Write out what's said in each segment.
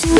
Hey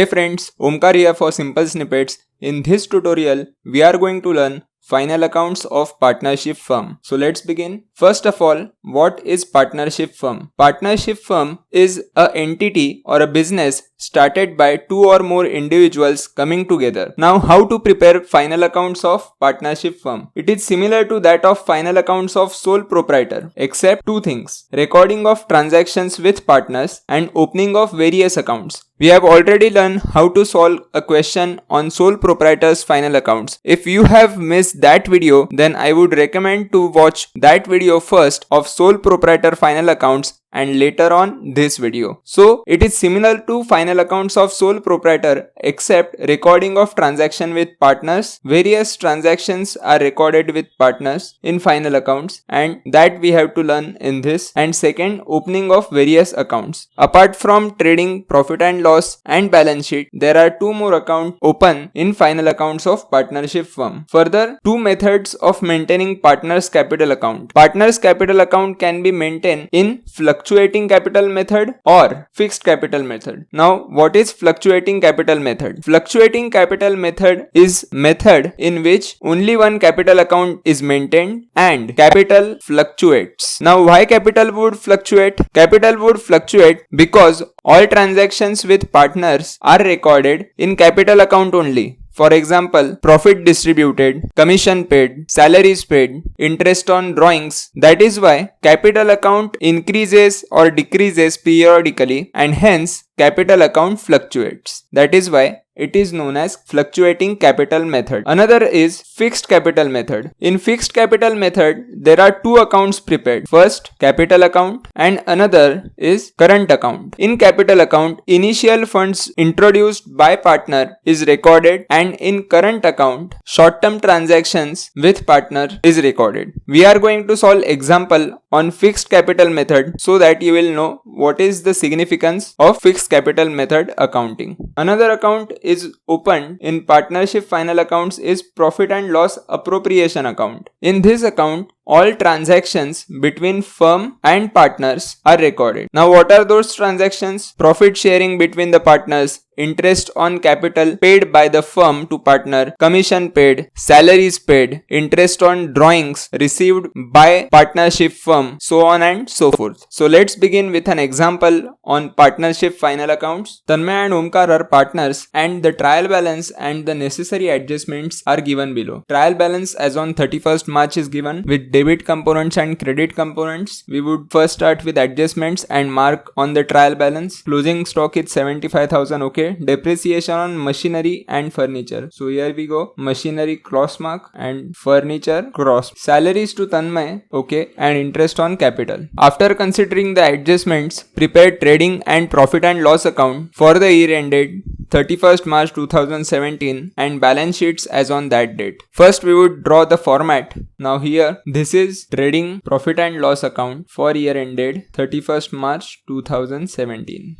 friends, Omkar here for Simple Snippets. In this tutorial, we are going to learn final accounts of partnership firm. So let's begin. First of all, what is partnership firm? Partnership firm is an entity or a business started by two or more individuals coming together. Now, how to prepare final accounts of partnership firm? It is similar to that of final accounts of sole proprietor, except two things: recording of transactions with partners and opening of various accounts. We have already learned how to solve a question on sole proprietor's final accounts. If you have missed that video, then I would recommend to watch that video first of sole proprietor final accounts and later on this video. So it is similar to final accounts of sole proprietor except recording of transaction with partners. Various transactions are recorded with partners in final accounts, and that we have to learn in this. And second, opening of various accounts. Apart from trading, profit and loss and balance sheet, there are two more accounts open in final accounts of partnership firm. Further, two methods of maintaining partners capital account. Partners capital account can be maintained in fluctuating capital method or fixed capital method. Now, what is fluctuating capital method? Fluctuating capital method is method in which only one capital account is maintained and capital fluctuates. Now, why capital would fluctuate? Capital would fluctuate because all transactions with partners are recorded in capital account only. For example, profit distributed, commission paid, salaries paid, interest on drawings. That is why capital account increases or decreases periodically, and hence capital account fluctuates. That is why it is known as fluctuating capital method. Another is fixed capital method. In fixed capital method, there are two accounts prepared. First, capital account, and another is current account. In capital account, initial funds introduced by partner is recorded, and in current account, short-term transactions with partner is recorded. We are going to solve example on fixed capital method so that you will know what is the significance of fixed capital method accounting. Another account is opened in partnership final accounts is profit and loss appropriation account. In this account, all transactions between firm and partners are recorded. Now, what are those transactions? Profit sharing between the partners, interest on capital paid by the firm to partner, commission paid, salaries paid, interest on drawings received by partnership firm, so on and so forth. So let's begin with an example on partnership final accounts. Tanmay and Omkar are partners, and the trial balance and the necessary adjustments are given below. Trial balance as on 31st March is given with debit components and credit components. We would first start with adjustments and mark on the trial balance. Closing stock is 75,000. Okay. Depreciation on machinery and furniture. So here we go. Machinery cross mark and furniture cross. Salaries to Tanmay. Okay. And interest on capital. After considering the adjustments, prepare trading and profit and loss account for the year ended 31st March 2017 and balance sheets as on that date. First, we would draw the format. Now here, this is trading profit and loss account for year ended 31st March 2017.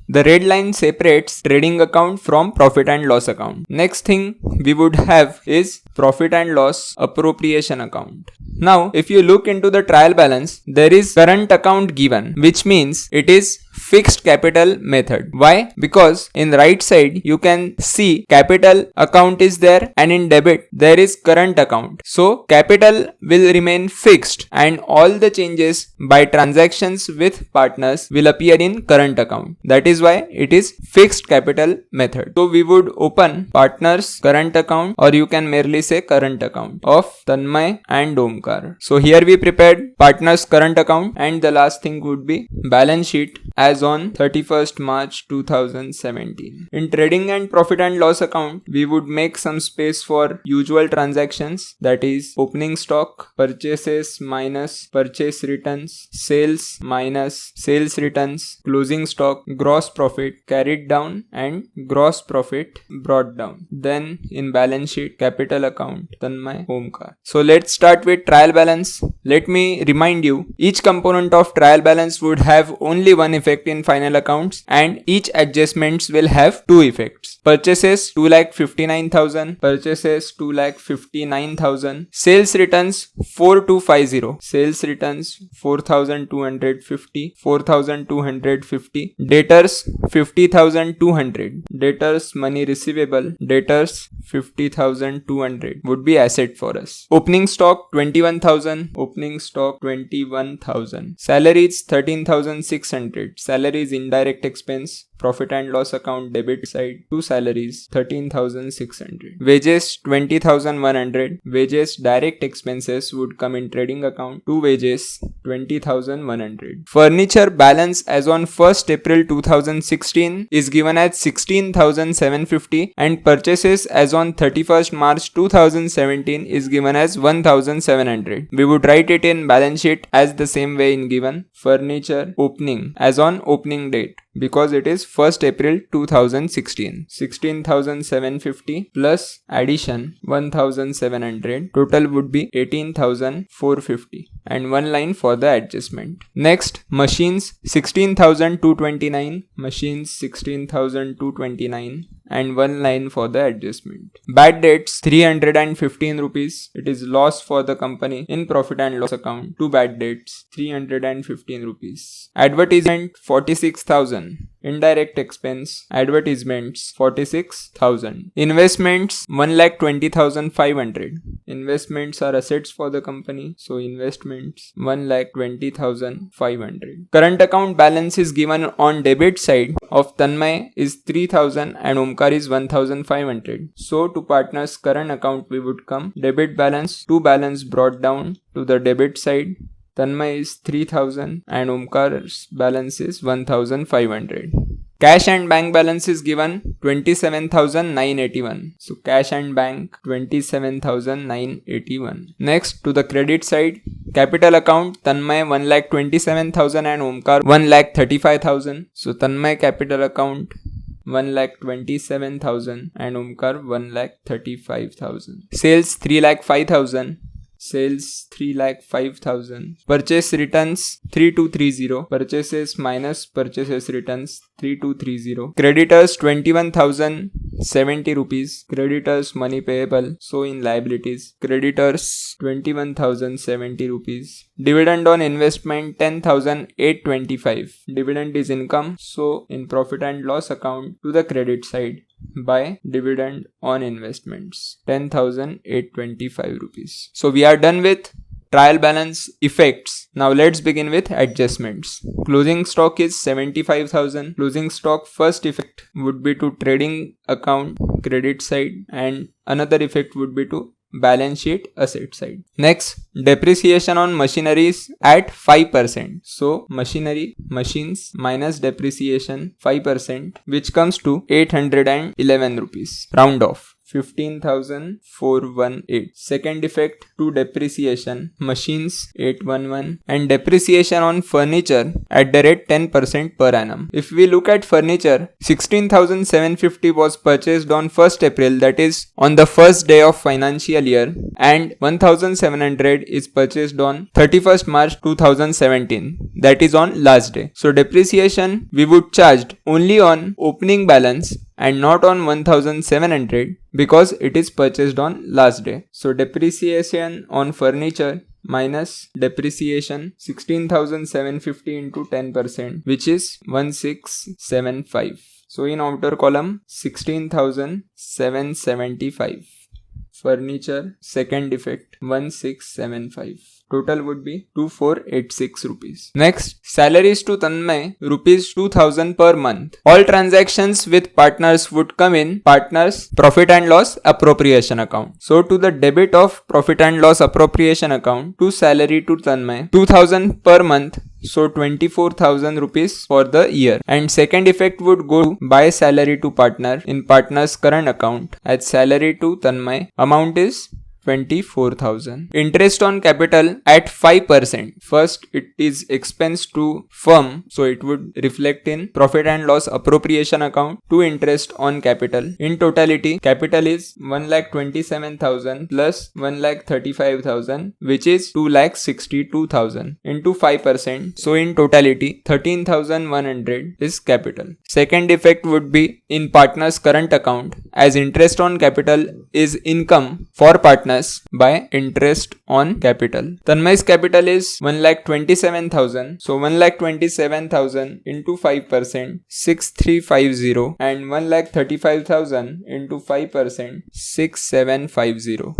The red line separates trading account from profit and loss account. Next thing we would have is profit and loss appropriation account. Now, if you look into the trial balance, there is current account given, which means it is fixed capital method. Why? Because in the right side you can see capital account is there, and in debit there is current account. So capital will remain fixed and all the changes by transactions with partners will appear in current account. That is why it is fixed capital method. So we would open partners current account, or you can merely say current account of Tanmay and Omkar. So here we prepared partners current account, and the last thing would be balance sheet as on 31st March 2017. In trading and profit and loss account, we would make some space for usual transactions, that is opening stock, purchases minus purchase returns, sales minus sales returns, closing stock, gross profit carried down and gross profit brought down. Then in balance sheet, capital account, Tanmay, Omkar. So let's start with trial balance. Let me remind you, each component of trial balance would have only one effect effect in final accounts, and each adjustments will have two effects. Purchases 2,59,000, purchases 2,59,000, sales returns 4250, sales returns 4,250, 4,250, debtors 50,200, debtors money receivable, debtors 50,200 would be asset for us. Opening stock 21,000, opening stock 21,000, salaries 13,600, salaries indirect expense, profit and loss account debit side, two salaries 13,600, wages 20,100, wages direct expenses would come in trading account, two wages 20,100. Furniture balance as on 1st April 2016 is given as 16,750 and purchases as on 31st March 2017 is given as 1,700. We would write it in balance sheet as the same way in given. Furniture opening as on opening date, because it is 1st April 2016. 16,750 plus addition 1,700. Total would be 18,450 and one line for the adjustment. Next, machines 16,229. Machines 16,229 and one line for the adjustment. Bad debts 315 rupees. It is loss for the company in profit and loss account. Two bad debts 315 rupees. Advertisement 46,000. Indirect expense advertisements 46,000. Investments 1,20,500. Investments are assets for the company, so investments 1,20,500. Current account balance is given on debit side of Tanmay is 3,000 and Omkar is 1,500. So to partners current account we would come debit balance, to balance brought down to the debit side. Tanmay is 3,000 and Omkar's balance is 1,500. Cash and bank balance is given 27,981. So cash and bank 27,981. Next to the credit side, capital account Tanmay 1,27,000 and Omkar 1,35,000. So Tanmay capital account 1,27,000 and Omkar 1,35,000. Sales 3,05,000. Sales 3,05,000. Purchase returns 3,230. Purchases minus purchases returns 3,230. Creditors 21,070 rupees. Creditors money payable, so in liabilities. Creditors 21,070 rupees. Dividend on investment 10,825. Dividend is income, so in profit and loss account to the credit side by dividend on investments 10,825 rupees. So we are done with trial balance effects. Now let's begin with adjustments. Closing stock is 75,000. Closing stock first effect would be to trading account credit side and another effect would be to balance sheet asset side. Next, depreciation on machineries at 5%. So machines minus depreciation 5%, which comes to 811 rupees. Round off. 15,418. Second effect to depreciation, machines 811 and depreciation on furniture at the rate 10% per annum. If we look at furniture, 16,750 was purchased on 1st April, that is on the first day of financial year, and 1,700 is purchased on 31st March 2017, that is on last day. So depreciation we would charge only on opening balance and not on 1,700 because it is purchased on last day. So depreciation on furniture minus depreciation 16,750 into 10%, which is 1675. So in outer column 16,775. Furniture second effect 1675. Total would be 2486 rupees. Next, salaries to Tanmay rupees 2000 per month. All transactions with partners would come in partners profit and loss appropriation account. So to the debit of profit and loss appropriation account, to salary to Tanmay 2000 per month. So 24,000 rupees for the year. And second effect would go by salary to partner in partner's current account as salary to Tanmay. Amount is 24,000. Interest on capital at 5%. First, it is expense to firm, so it would reflect in profit and loss appropriation account to interest on capital. In totality, capital is 1,27,000 plus 1,35,000, which is 2,62,000 into 5%. So in totality, 13,100 is capital. Second effect would be in partner's current account, as interest on capital is income for partners by interest on capital. Tanmay's capital is 1,27,000. So 1,27,000 into 5%, 6,350, and 1,35,000 into 5%, 6,750.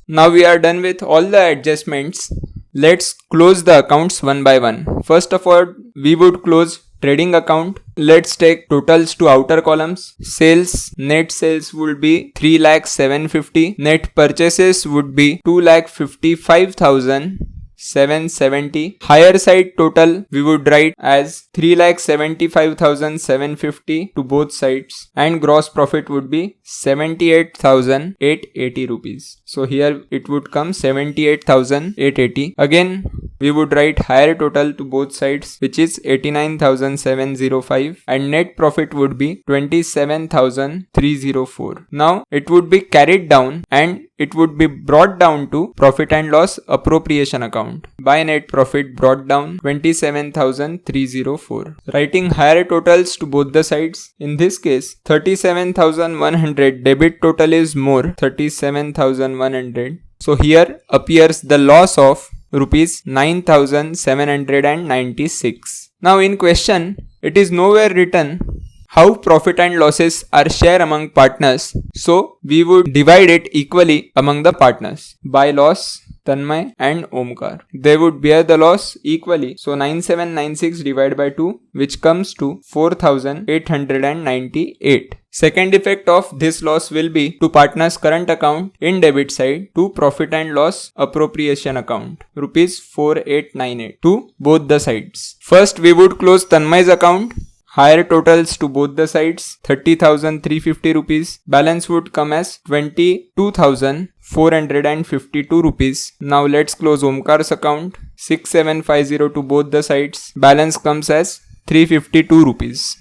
Now we are done with all the adjustments. Let's close the accounts one by one. First of all, we would close trading account. Let's take totals to outer columns. Sales, net sales would be 3,750,000. Net purchases would be 2,55,770. Higher side total we would write as 3,75,750 to both sides, and gross profit would be 78,880 rupees. So here it would come 78,880. Again, we would write higher total to both sides, which is 89,705, and net profit would be 27,304. Now it would be carried down and it would be brought down to profit and loss appropriation account by net profit brought down 27,304. Writing higher totals to both the sides. In this case, 37,100 debit total is more, 37,100. So here appears the loss of rupees 9,796. Now in question, it is nowhere written how profit and losses are shared among partners. So we would divide it equally among the partners. By loss, Tanmay and Omkar, they would bear the loss equally. So 9796 divided by 2, which comes to 4,898. Second effect of this loss will be to partner's current account in debit side to profit and loss appropriation account, rupees 4898 to both the sides. First we would close Tanmay's account. Higher totals to both the sides, 30,350 rupees. Balance would come as 22,452 rupees. Now let's close Omkar's account. 6750 to both the sides. Balance comes as 352 rupees.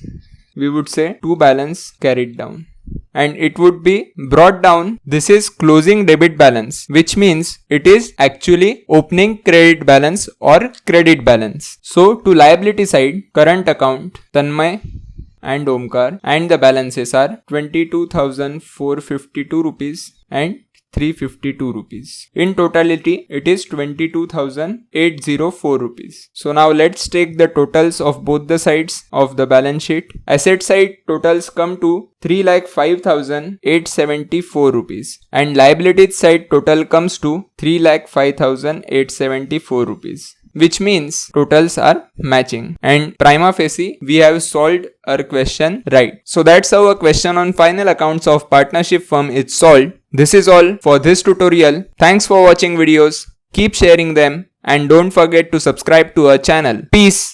We would say to balance carried down. And it would be brought down. This is closing debit balance, which means it is actually opening credit balance or credit balance. So to liability side, current account, Tanmay and Omkar, and the balances are 22,452 rupees and 352 rupees. In totality, it is 22,804 rupees. So now let's take the totals of both the sides of the balance sheet. Asset side totals come to 3,05,874 rupees, and liability side total comes to 3,05,874 rupees. Which means totals are matching, and prima facie we have solved our question right. So that's how a question on final accounts of partnership firm is solved. This is all for this tutorial. Thanks for watching videos. Keep sharing them and don't forget to subscribe to our channel. Peace.